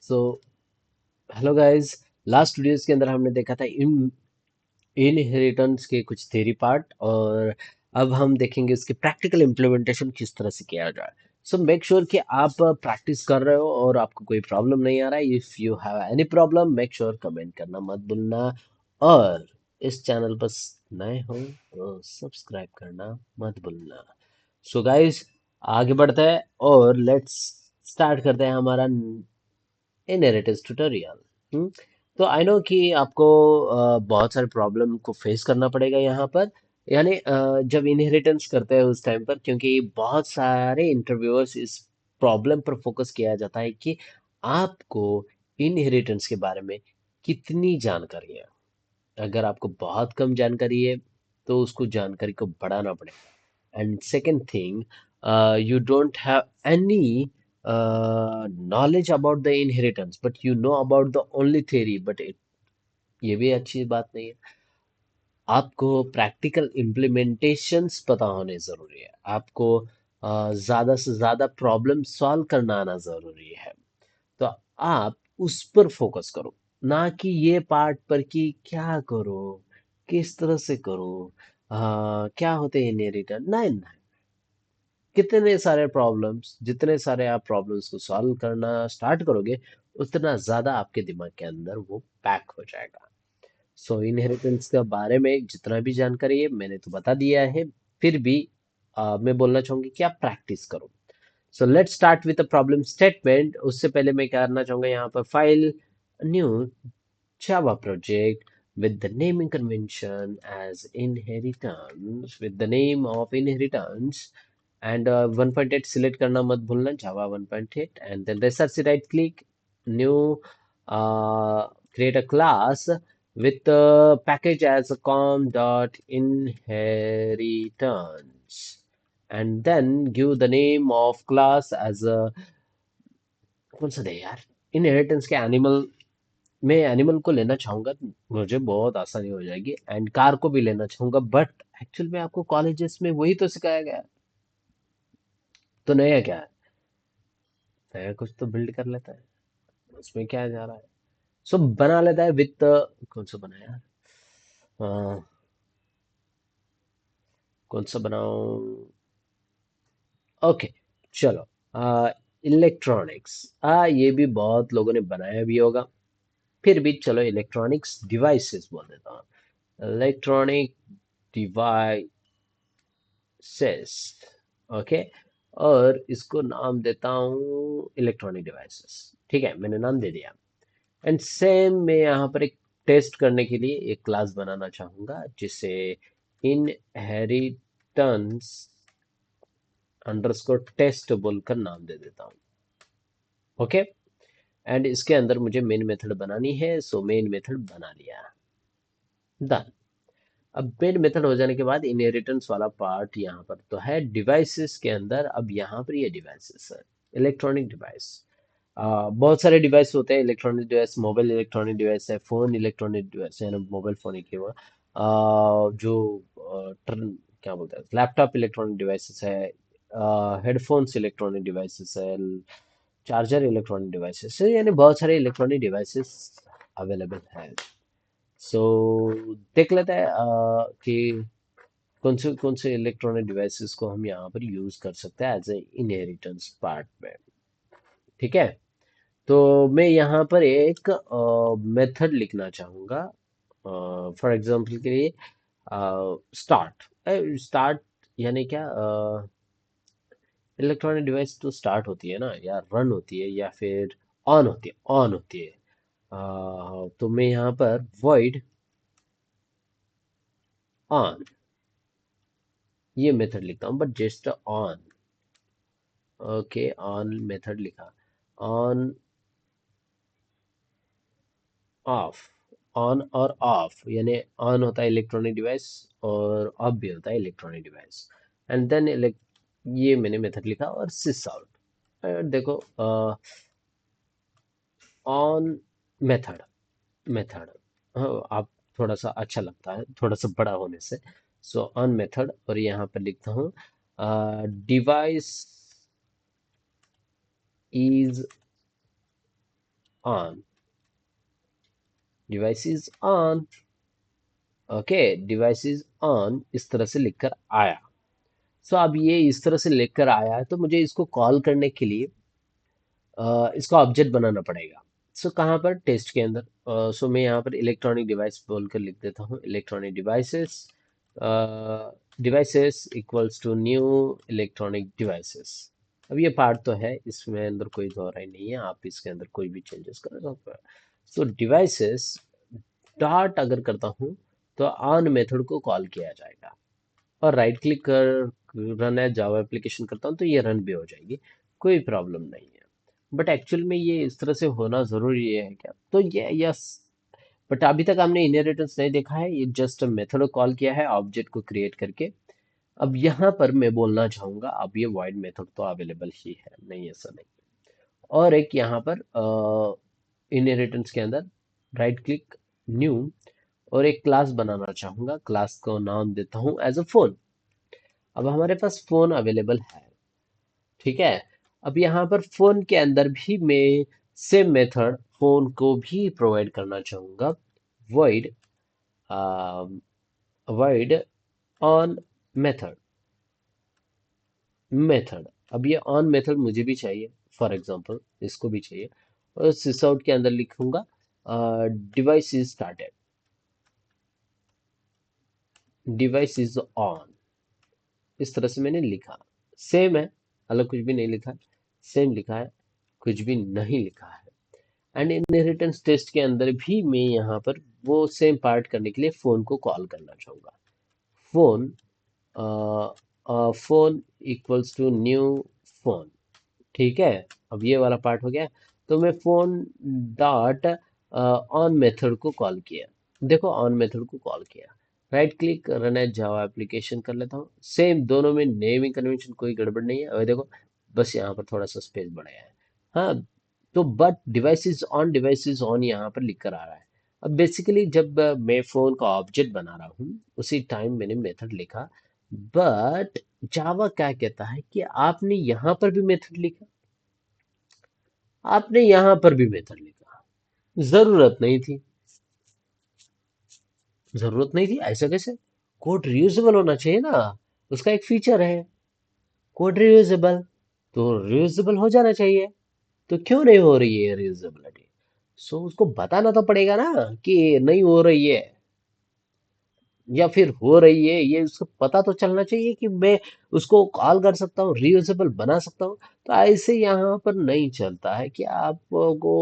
So hello guys. Last videos के अंदर हमने देखा था इनहेरिटेंस के कुछ थ्योरी पार्ट, और अब हम देखेंगे इसके प्रैक्टिकल इम्प्लीमेंटेशन किस तरह से किया जाए। सो मेक श्योर कि आप प्रैक्टिस कर रहे हो और आपको कोई प्रॉब्लम नहीं आ रहा है। If you have any problem make sure comment करना मत भूलना, और इस चैनल पर नए हो तो सब्सक्राइब करना मत भूलना। सो गाइस, आगे बढ़ते हैं और लेट्स स्टार्ट करते हैं हमारा इनहेरिटेंस ट्यूटोरियल। तो आई नो कि आपको बहुत सारे प्रॉब्लम को फेस करना पड़ेगा यहाँ पर, यानी जब इनहेरिटेंस करते हैं उस टाइम पर, क्योंकि बहुत सारे इंटरव्यूअर्स इस प्रॉब्लम पर फोकस किया जाता है कि आपको इनहेरिटेंस के बारे में कितनी जानकारी है। अगर आपको बहुत कम जानकारी है तो उसको जानकारी को बढ़ाना पड़ेगा। And second thing, you don't have any knowledge about the inheritance but you know about the only theory, but ये भी अच्छी बात नहीं है। आपको प्रैक्टिकल इम्प्लीमेंटेशंस पता होने जरूरी है। आपको ज्यादा से ज्यादा प्रॉब्लम सॉल्व करना आना जरूरी है। तो आप उस पर फोकस करो, ना कि ये पार्ट पर कि क्या करो, किस तरह से करो, क्या होते हैं इनहेरिटेंस। नहीं, कितने सारे प्रॉब्लम्स, जितने सारे आप प्रॉब्लम्स को सॉल्व करना स्टार्ट करोगे उतना ज्यादा आपके दिमाग के अंदर वो पैक हो जाएगा। सो इनहेरिटेंस के बारे में जितना भी जानकारी है मैंने तो बता दिया है, फिर भी मैं बोलना चाहूंगी कि आप प्रैक्टिस करो। So let's start with the problem statement. उससे पहले मैं क्या करना चाहूंगा, यहाँ पर file new Java project with the naming convention as inheritance, with the name of inheritance, and 1.8 select करना मत भूलना, Java 1.8, and then research right click, new, create a class with the package as a com dot inheritance, and then give the name of class as a, कौन सा दे यार, inheritance के animal. मैं animal को लेना चाहूंगा, मुझे बहुत आसानी हो जाएगी, एंड कार को भी लेना चाहूंगा, बट एक्चुअल में आपको कॉलेजेस में वही तो सिखाया गया है। तो नया क्या है, नया कुछ तो बिल्ड कर लेता है, उसमें क्या जा रहा है। सो बना लेता है विथ, कौन सा बनाया, कौन सा बनाऊं। ओके, चलो, इलेक्ट्रॉनिक्स, ये भी बहुत लोगों ने बनाया भी होगा, फिर भी चलो इलेक्ट्रॉनिक्स डिवाइसेस बोल देता हूँ। इलेक्ट्रॉनिक डिवाइसेस, ओके, और इसको नाम देता हूँ इलेक्ट्रॉनिक डिवाइसेस। ठीक है, मैंने नाम दे दिया। एंड सेम मैं यहाँ पर एक टेस्ट करने के लिए एक क्लास बनाना चाहूंगा जिसे इनहेरिटेंस अंडरस्कोर टेस्ट बोलकर नाम दे देता हूँ। ओके, एंड इसके अंदर मुझे मेन मेथड बनानी है, सो मेन मेथड बना लिया, डन। अब मेन मेथड हो जाने के बाद इनहेरिटेंस वाला पार्ट यहाँ पर तो है डिवाइसेस के अंदर। अब यहाँ पर ये डिवाइसेस है, इलेक्ट्रॉनिक डिवाइस। बहुत सारे डिवाइस होते हैं electronic device. Mobile electronic device है, फोन इलेक्ट्रॉनिक डिवाइस है ना, मोबाइल फोन ही हुआ। जो क्या बोलते हैं, लैपटॉप इलेक्ट्रॉनिक डिवाइसेस है, हेडफोन्स इलेक्ट्रॉनिक डिवाइसेस है, चार्जर इलेक्ट्रॉनिक डिवाइसेस है, यानी बहुत सारे इलेक्ट्रॉनिक डिवाइसेस अवेलेबल है। सो देख लेते हैं कि कौन से इलेक्ट्रॉनिक डिवाइसेस को हम यहाँ पर यूज कर सकते हैं एज ए इनहेरिटेंस पार्ट में। ठीक है, तो मैं यहाँ पर एक मेथड लिखना चाहूँगा, फॉर एग्जांपल के लिए स्टार्ट। स्टार्ट यानी क्या, इलेक्ट्रॉनिक डिवाइस तो स्टार्ट होती है ना, या रन होती है, या फिर ऑन होती है, ऑन होती है। तो मैं यहाँ पर void ऑन ये मेथड लिखता हूँ, but just on. Okay, on method लिखा, ऑन ऑफ। ऑन और ऑफ यानी ऑन होता है इलेक्ट्रॉनिक डिवाइस और ऑफ भी होता है इलेक्ट्रॉनिक डिवाइस। एंड देन ये मैंने मेथड लिखा और सिस आउट। देखो, ऑन मेथड, मेथड, आप थोड़ा सा अच्छा लगता है थोड़ा सा बड़ा होने से। सो ऑन मेथड, और यहाँ पर लिखता हूँ device is on, device is on. Okay, device is on इस तरह से लिखकर आया। सो अब ये इस तरह से लिखकर आया है, तो मुझे इसको कॉल करने के लिए इसका ऑब्जेक्ट बनाना पड़ेगा। सो कहाँ पर, टेस्ट के अंदर। सो मैं यहाँ पर इलेक्ट्रॉनिक डिवाइस बोलकर लिख देता हूँ, electronic devices, devices equals to new electronic devices. अब ये पार्ट तो है, इसमें अंदर कोई दोहराई नहीं है, आप इसके अंदर कोई भी चेंजेस कर सकते हो। सो डिवाइसेस डॉट अगर करता हूँ तो ऑन मेथड को कॉल किया जाएगा, और राइट क्लिक कर रन एज जावा एप्लीकेशन करता हूँ तो ये रन भी हो जाएगी, कोई प्रॉब्लम नहीं है। बट एक्चुअल में ये इस तरह से होना जरूरी है क्या, तो ये यस। बट अभी तक हमने इनहेरिटेंस नहीं देखा है, ये जस्ट मेथड कॉल किया है ऑब्जेक्ट को क्रिएट करके। अब यहाँ पर मैं बोलना चाहूंगा, अब ये void मेथड तो अवेलेबल ही है, नहीं ऐसा नहीं। और एक यहाँ पर इनहेरिटेंस के अंदर राइट क्लिक, न्यू, और एक क्लास बनाना चाहूंगा, क्लास को नाम देता हूँ एज अ फोन। अब हमारे पास फोन अवेलेबल है, ठीक है। अब यहाँ पर फोन के अंदर भी मैं सेम मेथड फोन को भी प्रोवाइड करना चाहूंगा, void void on method, method. अब ये ऑन मेथड मुझे भी चाहिए, फॉर एग्जांपल इसको भी चाहिए, और सिस आउट के अंदर लिखूंगा device is started, device is on, इस तरह से मैंने लिखा। सेम है, अलग कुछ भी नहीं लिखा, सेम लिखा है, कुछ भी नहीं लिखा है। एंड इनहेरिटेंस टेस्ट के अंदर भी मैं यहाँ पर वो सेम पार्ट करने के लिए फोन को कॉल करना चाहूंगा, phone, phone equals to new phone, ठीक है। अब ये वाला पार्ट हो गया, तो मैं फोन डॉट ऑन मेथड को कॉल किया, देखो ऑन मेथड को कॉल किया, right click run as Java application कर लेता हूँ। सेम दोनों में नेमिंग कन्वेंशन कोई गड़बड़ नहीं है, और देखो बस यहाँ पर थोड़ा सा स्पेस बढ़ाया है। हाँ, तो बट डिवाइस इज ऑन यहाँ पर लिख कर आ रहा है। अब बेसिकली जब मैं फोन का ऑब्जेक्ट बना रहा हूँ उसी टाइम मैंने मेथड लिखा, बट जावा क्या कहता है कि आपने यहाँ पर भी मेथड लिखा, आपने यहाँ पर भी मेथड लिखा, जरूरत नहीं थी, जरूरत नहीं थी, ऐसा कैसे। कोड रियूजेबल होना चाहिए ना, उसका एक फीचर है कोड रियूजेबल, तो रियूजेबल हो जाना चाहिए, तो क्यों नहीं हो रही है रियूजेबिलिटी। सो उसको बताना तो पड़ेगा ना कि नहीं हो रही है, या फिर हो रही है, ये उसको पता तो चलना चाहिए कि मैं उसको कॉल कर सकता हूँ, रियूजेबल बना सकता हूँ। तो ऐसे यहाँ पर नहीं चलता है कि आपको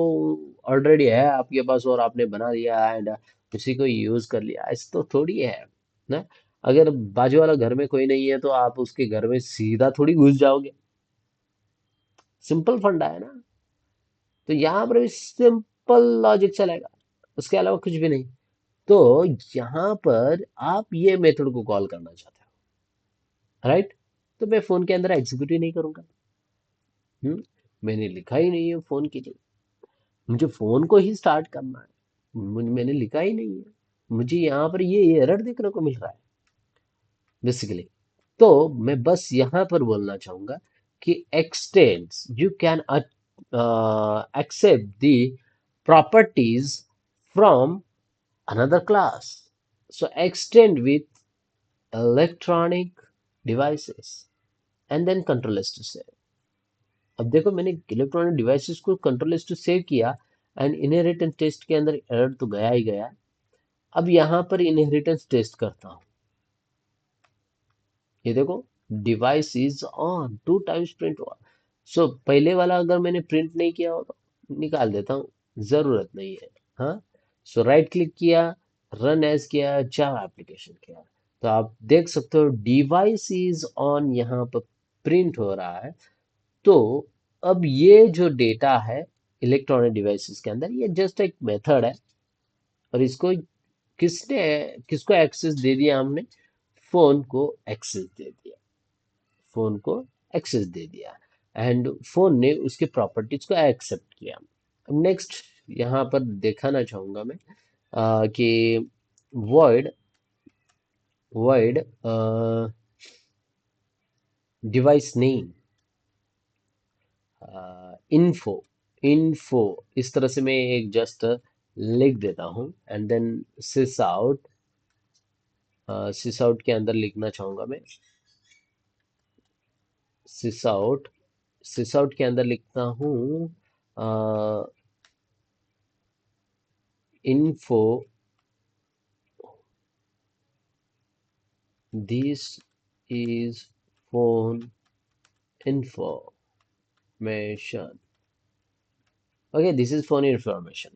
ऑलरेडी है आपके पास और आपने बना दिया एंड उसी को यूज कर लिया, ऐसे तो थोड़ी है ना। अगर बाजू वाला घर में कोई नहीं है तो आप उसके घर में सीधा थोड़ी घुस जाओगे, सिंपल फंडा है ना। तो यहाँ पर भी सिंपल लॉजिक चलेगा, उसके अलावा कुछ भी नहीं। तो यहाँ पर आप ये मेथड को कॉल करना चाहते हो, राइट। तो मैं फोन के अंदर एग्जीक्यूट ही नहीं करूंगा। मैंने लिखा ही नहीं है फोन के लिए, मुझे फोन को ही स्टार्ट करना है, मैंने लिखा ही नहीं है, मुझे यहाँ पर ये एरर देखने को मिल रहा है बेसिकली। तो मैं बस यहाँ पर बोलना चाहूंगा कि x tends you can accept the properties from another class, so extend with electronic devices and then control s to save। अब देखो मैंने इलेक्ट्रॉनिक डिवाइसेस को कंट्रोल एस टू सेव किया, एंड इनहेरिटेंस टेस्ट के अंदर एरर तो गया ही गया। अब यहाँ पर इनहेरिटेंस टेस्ट करता हूँ, ये देखो device is on, two times print हुआ। सो पहले वाला अगर मैंने प्रिंट नहीं किया हो तो निकाल देता हूँ, जरूरत नहीं है। हाँ, सो राइट क्लिक किया, रन एज किया, जावा एप्लीकेशन किया, तो आप देख सकते हो डिवाइस इज ऑन यहाँ पर प्रिंट हो रहा है। तो अब ये जो डेटा है इलेक्ट्रॉनिक डिवाइसेस के अंदर, ये जस्ट एक मेथड है, और इसको किसने किसको एक्सेस दे दिया, हमने फोन को एक्सेस दे दिया, फोन को एक्सेस दे दिया, एंड फोन ने उसके प्रॉपर्टीज को एक्सेप्ट किया। अब नेक्स्ट यहाँ पर दिखाना चाहूंगा मैं कि void void device name info, info, इस तरह से मैं एक जस्ट लिख देता हूँ and then sys out, sys out के अंदर लिखना चाहूंगा मैं सिस आउट, सिस आउट के अंदर लिखता हूँ info, this is phone information, okay this is phone information,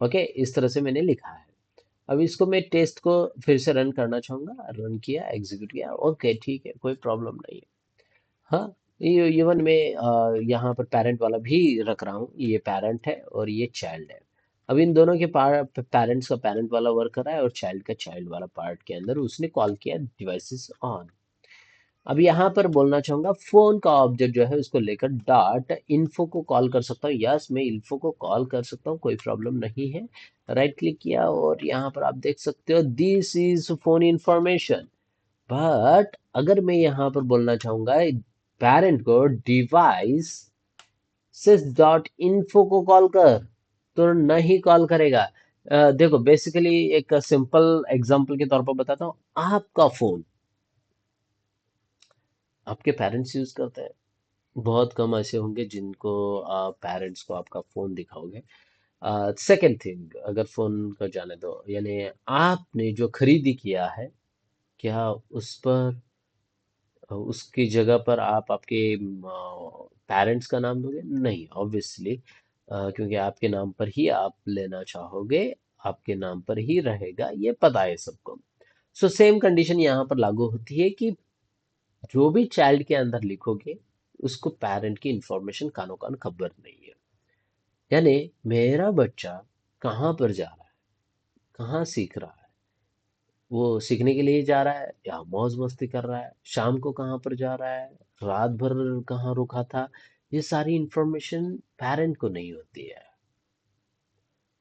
okay इस तरह से मैंने लिखा है। अब इसको मैं टेस्ट को फिर से रन करना चाहूंगा, रन किया, एग्जीक्यूट किया, ओके ठीक है, कोई प्रॉब्लम नहीं है। हाँ, ये इवन मैं यहाँ पर पेरेंट वाला भी रख रहा हूँ, ये पेरेंट है और ये चाइल्ड है। अब इन दोनों के पेरेंट्स का पेरेंट वाला वर्क कर रहा है और चाइल्ड का चाइल्ड वाला पार्ट के अंदर उसने कॉल किया डिवाइसेस ऑन। अब यहाँ पर बोलना चाहूंगा फोन का ऑब्जेक्ट जो है उसको लेकर डॉट इन्फो को कॉल कर सकता हूँ, यस मैं इन्फो को कॉल कर सकता हूँ, कोई प्रॉब्लम नहीं है। राइट क्लिक किया और यहाँ पर आप देख सकते हो this is phone information. But अगर मैं यहाँ पर बोलना चाहूंगा पेरेंट को डिवाइस सिस डॉट इन्फो को कॉल कर, तो नहीं कॉल करेगा। देखो बेसिकली एक सिंपल एग्जांपल के तौर पर बताता हूँ, आपका फोन आपके पेरेंट्स यूज करते हैं, बहुत कम ऐसे होंगे जिनको पेरेंट्स को आपका फोन दिखाओगे। सेकंड थिंग, अगर फोन को जाने दो, यानी आपने जो खरीदी किया है, क्या उस पर उसकी जगह पर आप आपके पेरेंट्स का नाम दोगे? नहीं ऑब्वियसली, क्योंकि आपके नाम पर ही आप लेना चाहोगे, आपके नाम पर ही रहेगा, ये पता है सबको। सो सेम कंडीशन यहाँ पर लागू होती है कि जो भी चाइल्ड के अंदर लिखोगे उसको पेरेंट की इंफॉर्मेशन कानो कान खबर नहीं है। यानी मेरा बच्चा कहाँ पर जा रहा है, कहाँ सीख रहा है, वो सीखने के लिए जा रहा है या मौज मस्ती कर रहा है, शाम को कहाँ पर जा रहा है, रात भर कहाँ रुका था, ये सारी इंफॉर्मेशन पेरेंट को नहीं होती है।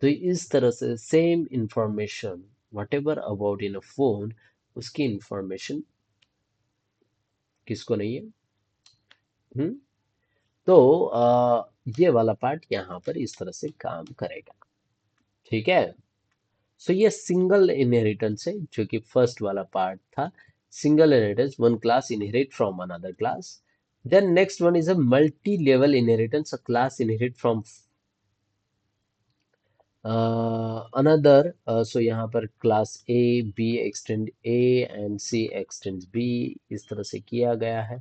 तो इस तरह से same information what ever about in a phone, उसकी इंफॉर्मेशन किसको नहीं है? हम्म। तो ये वाला पार्ट यहाँ पर इस तरह से काम करेगा, ठीक है। सो ये सिंगल इनहेरिटेंस है, जो कि फर्स्ट वाला पार्ट था। Single inheritance, one class inherit from another class. Then next one is a multi level inheritance, a class inherit from another. So यहाँ पर class A B extend A and C extend B, इस तरह से किया गया है।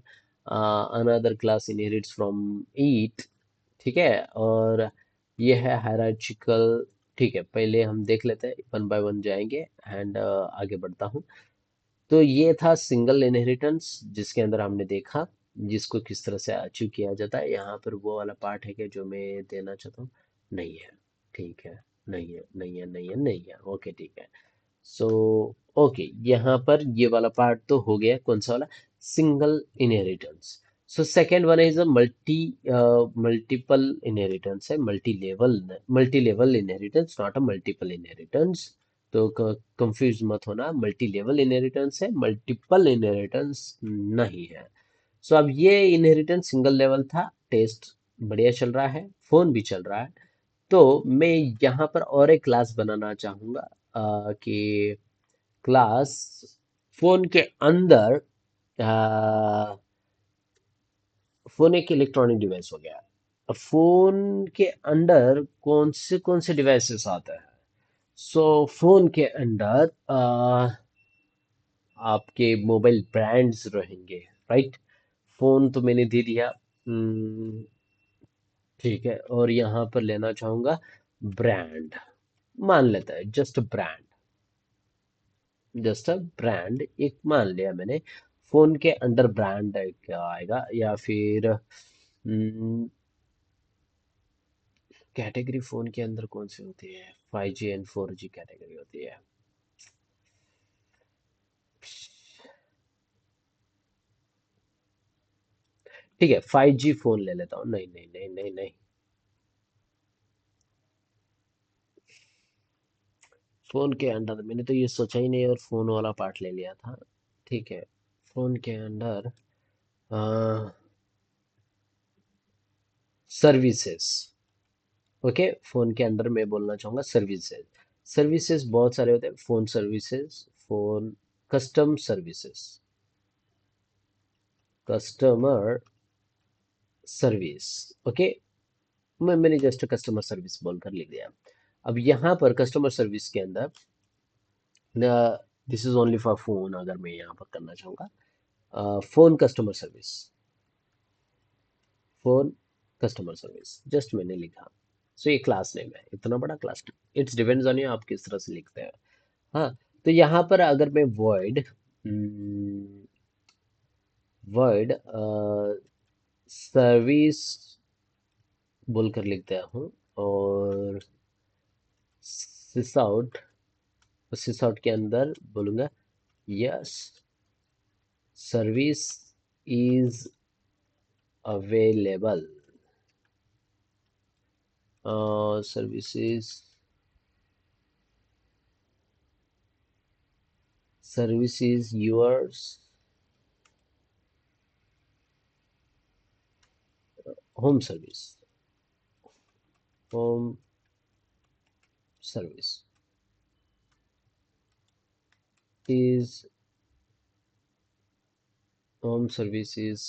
Another class inherits from it, ठीक है। और ये है हायरार्चिकल, ठीक है, पहले हम देख लेते हैं, वन बाय वन जाएंगे एंड आगे बढ़ता हूँ। तो ये था सिंगल इनहेरिटेंस, जिसके अंदर हमने देखा जिसको किस तरह से अचीव किया जाता है। यहाँ पर वो वाला पार्ट है कि जो मैं देना चाहता हूँ, नहीं है, ठीक है, नहीं है, नहीं है, नहीं है, नहीं है, ओके ठीक है। सो ओके, यहाँ पर ये वाला पार्ट तो हो गया, कौन सा वाला? Single inheritance. So second one is a multiple inheritance है, multi level inheritance, not a multiple inheritance. तो कंफ्यूज मत होना, मल्टी लेवल इनहेरिटेंस है, मल्टीपल इनहेरिटेंस नहीं है। सो अब ये इनहेरिटेंस सिंगल लेवल था, टेस्ट बढ़िया चल रहा है, फोन भी चल रहा है। तो मैं यहाँ पर और एक क्लास बनाना चाहूंगा, कि क्लास फोन के अंदर, आ, फोन एक इलेक्ट्रॉनिक डिवाइस हो गया। अब फोन के अंदर कौन से डिवाइसेस आते हैं? सो फोन के अंदर आपके मोबाइल ब्रांड्स रहेंगे, राइट। फोन तो मैंने दे दिया, ठीक है, और यहाँ पर लेना चाहूंगा ब्रांड, मान लेता है just brand, just a brand एक मान लिया मैंने। फोन के अंडर ब्रांड क्या आएगा, या फिर कैटेगरी फोन के अंदर कौन सी होती है? 5G एंड 4G कैटेगरी होती है। ठीक है, 5G फोन ले लेता हूँ, नहीं नहीं नहीं नहीं नहीं, फोन के अंदर मैंने तो ये सोचा ही नहीं और फोन वाला पार्ट ले लिया था। ठीक है, फोन के अंदर सर्विसेज। ओके, फोन के अंदर मैं बोलना चाहूंगा सर्विसेज। सर्विसेज बहुत सारे होते हैं, phone services, phone custom services, customer service. Okay, मैंने जस्ट कस्टमर सर्विस बोलकर लिख दिया। अब यहाँ पर कस्टमर सर्विस के अंदर this is only for phone, अगर मैं यहाँ पर करना चाहूंगा phone customer service, phone customer service just मैंने लिखा। सो ये क्लास नेम है, इतना बड़ा class name, it's depends on you आप किस तरह से लिखते हैं। हाँ, तो यहाँ पर अगर मैं वर्ड वर्ड सर्विस बोलकर लिखता हूँ, और सिस आउट, सिस आउट के अंदर बोलूंगा yes service is available, services, service is yours, home service, home service is home service is,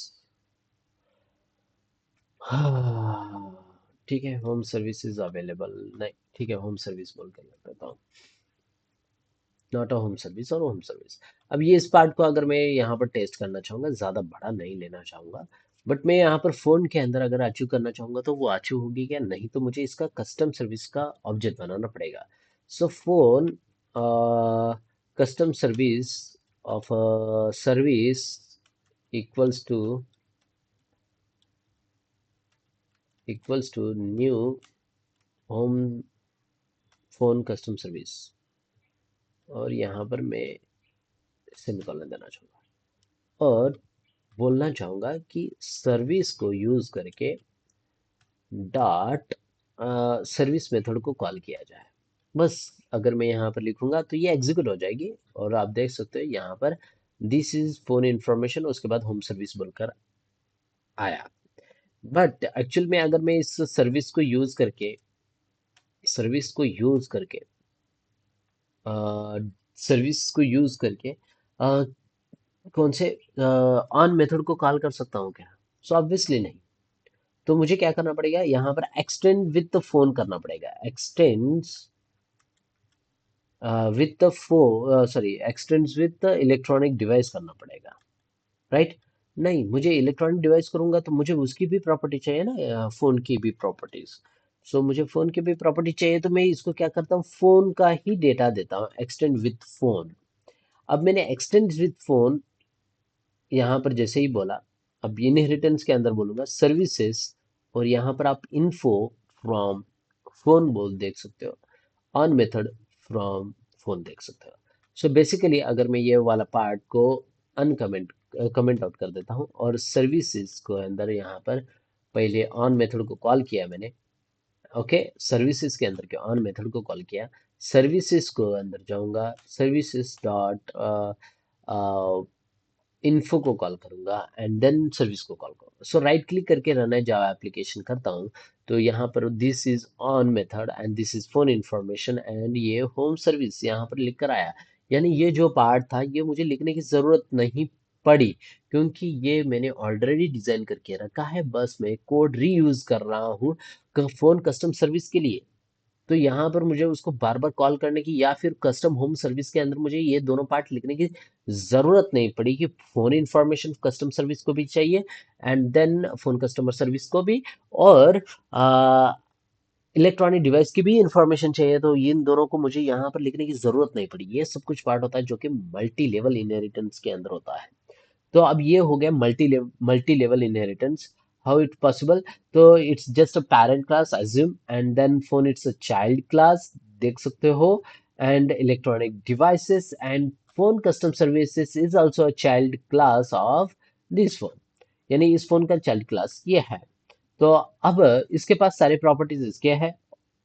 ठीक है, होम सर्विस इज अवेलेबल, नहीं ठीक है, होम सर्विस बोल कर लेता हूँ, नॉट अ होम सर्विस और होम सर्विस। अब ये इस पार्ट को अगर मैं यहाँ पर टेस्ट करना चाहूँगा, ज़्यादा बड़ा नहीं लेना चाहूँगा, बट मैं यहाँ पर फ़ोन के अंदर अगर अचीव करना चाहूँगा तो वो अचीव होगी क्या, नहीं तो मुझे इसका कस्टम सर्विस का ऑब्जेक्ट बनाना पड़ेगा। So phone custom service of service equals to new home phone custom service, और यहाँ पर मैं सेमीकोलन देना चाहूँगा, और बोलना चाहूँगा कि सर्विस को यूज़ करके डॉट सर्विस मेथड को कॉल किया जाए। बस अगर मैं यहाँ पर लिखूंगा तो ये एग्जीक्यूट हो जाएगी, और आप देख सकते हो यहाँ पर दिस इज फोन इंफॉर्मेशन, उसके बाद होम सर्विस बोलकर आया। बट एक्चुअल में अगर मैं इस सर्विस को यूज करके सर्विस को यूज करके अ, कौन से ऑन मेथड को कॉल कर सकता हूँ क्या? सो ऑब्वियसली नहीं। तो मुझे क्या करना पड़ेगा, यहाँ पर एक्सटेंड विथ द फोन करना पड़ेगा, x tends with the sorry x tends with the electronic device करना पड़ेगा, राइट? नहीं, मुझे इलेक्ट्रॉनिक डिवाइस करूंगा तो मुझे उसकी भी प्रॉपर्टी चाहिए ना, फोन की भी प्रॉपर्टीज। सो मुझे फोन की भी प्रॉपर्टी चाहिए, तो मैं इसको क्या करता हूँ, फोन का ही डेटा देता हूँ, एक्सटेंड विथ फोन। अब मैंने एक्सटेंड विथ फोन यहाँ पर जैसे ही बोला, अब इनहेरिटेंस के अंदर बोलूंगा सर्विसेज, और यहाँ पर आप इन्फो फ्रॉम फोन बोल देख सकते हो, ऑन मेथड फ्रॉम फोन देख सकते हो। सो बेसिकली अगर मैं ये वाला पार्ट को अनकमेंट कमेंट आउट कर देता हूँ, और सर्विसेज को अंदर यहाँ पर पहले ऑन मेथड को कॉल किया मैंने, ओके, सर्विसेज के अंदर के ऑन मेथड को कॉल किया, सर्विसेज को अंदर जाऊंगा, सर्विसेज डॉट इन्फो को कॉल करूंगा, एंड देन सर्विस को कॉल करूंगा। सो राइट क्लिक करके रन है जावा एप्लीकेशन करता हूँ, तो यहाँ पर this is on method and this is phone information and ये होम सर्विस यहाँ पर लिख कर आया। यानी ये जो पार्ट था ये मुझे लिखने की जरूरत नहीं पड़ी, क्योंकि ये मैंने ऑलरेडी डिजाइन करके रखा है, बस मैं कोड रीयूज कर रहा हूँ फोन कस्टम सर्विस के लिए। तो यहाँ पर मुझे उसको बार बार कॉल करने की या फिर कस्टम होम सर्विस के अंदर मुझे ये दोनों पार्ट लिखने की जरूरत नहीं पड़ी, कि फोन इंफॉर्मेशन कस्टम सर्विस को भी चाहिए and then phone customer service को भी, और इलेक्ट्रॉनिक डिवाइस की भी इंफॉर्मेशन चाहिए, तो इन दोनों को मुझे यहाँ पर लिखने की जरूरत नहीं पड़ी। ये सब कुछ पार्ट होता है जो कि मल्टी लेवल इनहेरिटेंस के अंदर होता है। तो अब ये हो गया multi level inheritance. How it possible? तो it's just a parent class assume, and then phone it's a child class देख सकते हो, and electronic devices and phone custom services is also a child class of this phone, यानी इस phone का child class ये है। तो अब इसके पास सारे प्रॉपर्टीज इसके हैं,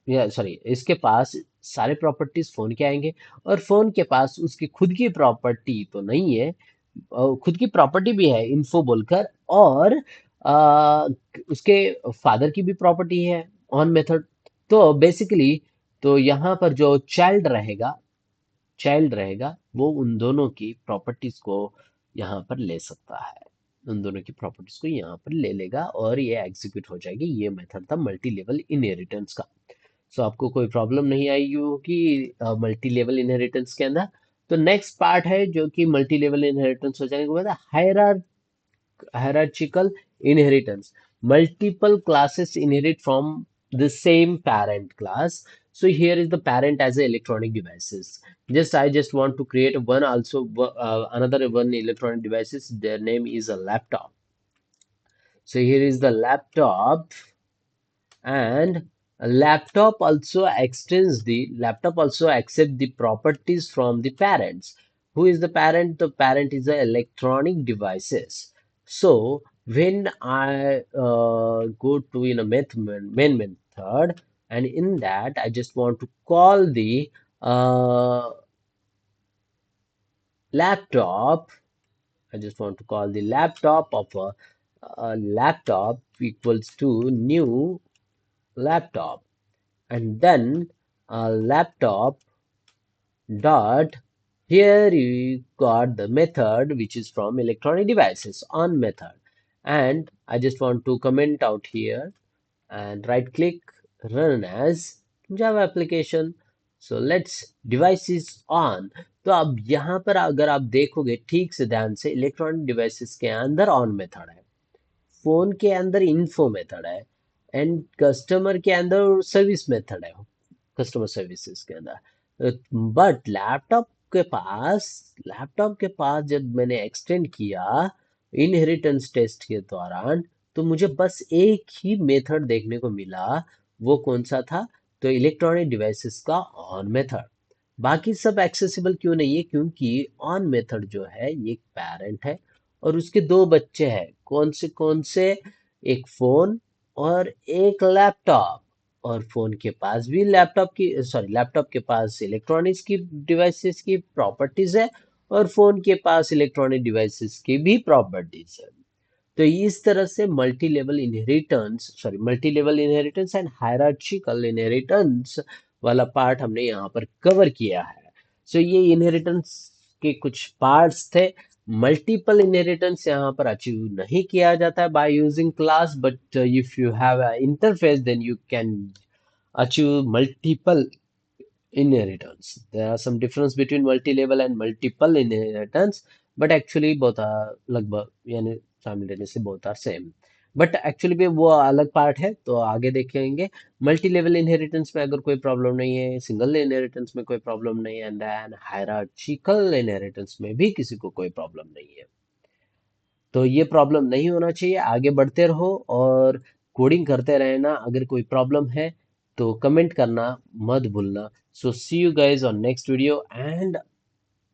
या सॉरी इसके पास सारे प्रॉपर्टीज फोन के आएंगे, और फोन के पास उसकी खुद की प्रॉपर्टी तो नहीं है, खुद की प्रॉपर्टी भी है इन्फो बोलकर, और आ, उसके फादर की भी प्रॉपर्टी है ऑन मेथड। तो बेसिकली तो यहाँ पर जो चाइल्ड रहेगा वो उन दोनों की प्रॉपर्टीज को यहाँ पर ले सकता है, उन दोनों की प्रॉपर्टीज को यहाँ पर ले लेगा और ये एग्जीक्यूट हो जाएगी। ये मेथड था मल्टी लेवल इनहेरिटेंस का। सो आपको कोई प्रॉब्लम नहीं आई होगी मल्टी लेवल इनहेरिटेंस के अंदर। तो नेक्स्ट पार्ट है जो कि मल्टी लेवल इनहेरिटेंस हो जाने के बाद hierarchical inheritance. Multiple classes inherit from the same parent class. So here is the parent as a electronic devices. I just want to create one also another one electronic devices. Their name is a laptop. So here is the laptop, and a laptop also accept the properties from the parents. Who is the parent? The parent is the electronic devices. So when I go to in a main method, and in that I just want to call the uh, laptop. I just want to call the laptop of a laptop equals to new laptop, and then laptop dot, here you got the method which is from electronic devices on method, and I just want to comment out here and right click, run as Java application. So let's devices on. तो अब यहाँ पर अगर आप देखोगे ठीक से ध्यान से, इलेक्ट्रॉनिक डिवाइसेस के अंदर ऑन मेथड है, फोन के अंदर इन्फो मेथड है, एंड कस्टमर के अंदर सर्विस मेथड है, कस्टमर सर्विसेज के अंदर। बट लैपटॉप के पास जब मैंने एक्सटेंड किया इनहेरिटेंस टेस्ट के दौरान, तो मुझे बस एक ही मेथड देखने को मिला। वो कौन सा था? तो इलेक्ट्रॉनिक डिवाइसेस का ऑन मेथड। बाकी सब एक्सेसिबल क्यों नहीं है? क्योंकि ऑन मेथड जो है ये एक पेरेंट है और उसके दो बच्चे हैं। कौन से? एक फोन और एक लैपटॉप। और फोन के पास भी लैपटॉप के पास इलेक्ट्रॉनिक्स की डिवाइसेस की प्रॉपर्टीज है, और फोन के पास इलेक्ट्रॉनिक डिवाइसेस की भी प्रॉपर्टीज है। तो इस तरह से multi level inheritance and hierarchical inheritance वाला पार्ट हमने यहाँ पर कवर किया है। सो ये इनहेरिटेंस के कुछ पार्ट्स थे। मल्टीपल इनहेरिटेंस यहाँ पर अचीव नहीं किया जाता है by using class, but if you have a interface then you can achieve multiple inheritance. There are some difference between multi-level and multiple inheritance, but actually both are लगभग यानी simultaneously both are same. But actually भी वो अलग part है, तो आगे देखेंगे। Multi level inheritance में अगर कोई प्रॉब्लम नहीं है, सिंगल इनहेरिटेंस में कोई प्रॉब्लम नहीं है, एंड देन हायरार्चिकल इनहेरिटेंस में भी किसी को कोई प्रॉब्लम नहीं है। तो ये प्रॉब्लम नहीं होना चाहिए। आगे बढ़ते रहो और कोडिंग करते रहना। अगर कोई प्रॉब्लम है तो कमेंट करना मत भूलना। So see you guys on next video and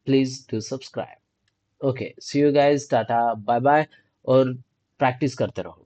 please do subscribe. Okay, see you guys, tata bye bye, और प्रैक्टिस करते रहो।